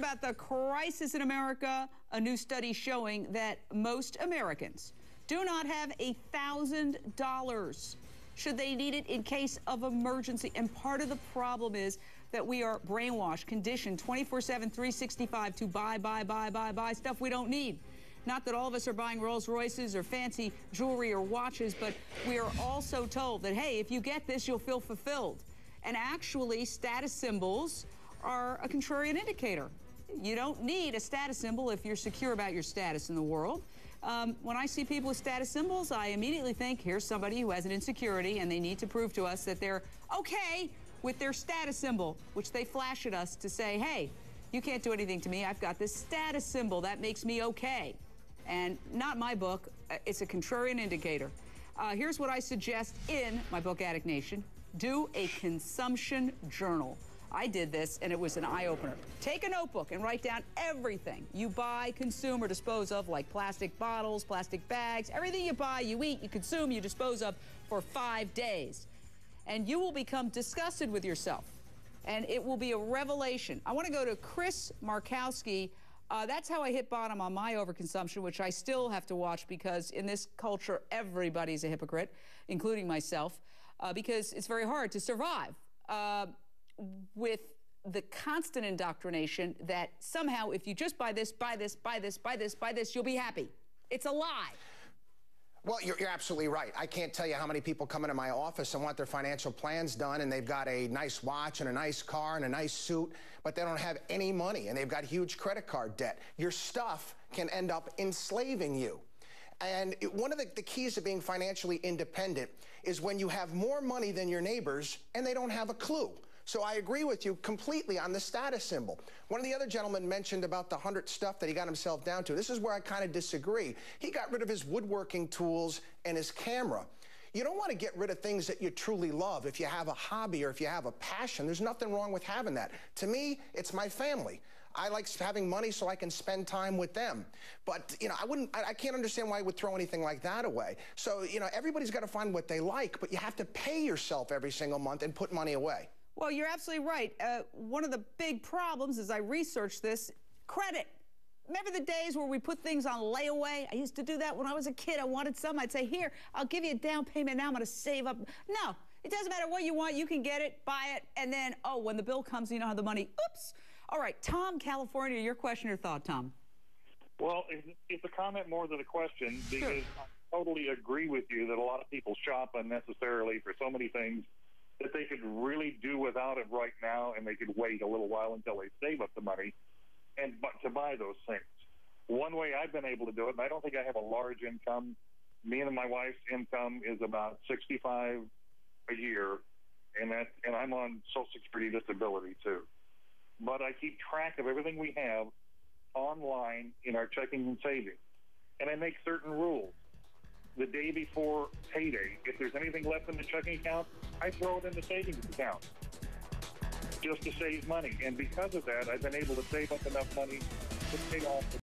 about the crisis in America, a new study showing that most Americans do not have $1,000 should they need it in case of emergency. And part of the problem is that we are brainwashed, conditioned 24/7, 365 to buy stuff we don't need. Not that all of us are buying Rolls Royces or fancy jewelry or watches, but we are also told that, hey, if you get this, you'll feel fulfilled. And actually, status symbols are a contrarian indicator. You don't need a status symbol if you're secure about your status in the world. When I see people with status symbols, I immediately think, here's somebody who has an insecurity and they need to prove to us that they're okay with their status symbol, which they flash at us to say, hey, you can't do anything to me. I've got this status symbol. That makes me okay. And not my book. It's a contrarian indicator. Here's what I suggest in my book, Addict Nation. Do a consumption journal. I did this, and it was an eye-opener. Take a notebook and write down everything you buy, consume, or dispose of, like plastic bottles, plastic bags, everything you buy, you eat, you consume, you dispose of for 5 days. And you will become disgusted with yourself, and it will be a revelation. I want to go to Chris Markowski. That's how I hit bottom on my overconsumption, which I still have to watch because in this culture, everybody's a hypocrite, including myself, because it's very hard to survive with the constant indoctrination that somehow if you just buy this, you'll be happy. It's a lie. Well, you're absolutely right. I can't tell you how many people come into my office and want their financial plans done, and they've got a nice watch and a nice car and a nice suit, but they don't have any money, and they've got huge credit card debt. Your stuff can end up enslaving you. And one of the keys to being financially independent is when you have more money than your neighbors and they don't have a clue. So I agree with you completely on the status symbol. One of the other gentlemen mentioned about the 100 stuff that he got himself down to. This is where I kind of disagree. He got rid of his woodworking tools and his camera. You don't want to get rid of things that you truly love. If you have a hobby or if you have a passion, there's nothing wrong with having that. To me, it's my family. I like having money so I can spend time with them. But, you know, I can't understand why I would throw anything like that away. So, you know, everybody's got to find what they like, but you have to pay yourself every single month and put money away. Well, you're absolutely right. One of the big problems as I researched this, credit. Remember the days where we put things on layaway? I used to do that when I was a kid. I wanted something. I'd say, here, I'll give you a down payment now. I'm going to save up. No, it doesn't matter what you want. You can get it, buy it, and then, oh, when the bill comes, you don't have the money. Oops. All right, Tom, California, your question or thought, Tom? Well, it's a comment more than a question because I totally agree with you that a lot of people shop unnecessarily for so many things that they could really do without it right now, and they could wait a little while until they save up the money to buy those things. One way I've been able to do it, and I don't think I have a large income. Me and my wife's income is about $65 a year, and I'm on Social Security disability too. But I keep track of everything we have online in our checking and savings, and I make certain rules. The day before payday, if there's anything left in the checking account, I throw it in the savings account just to save money. And because of that, I've been able to save up enough money to pay off the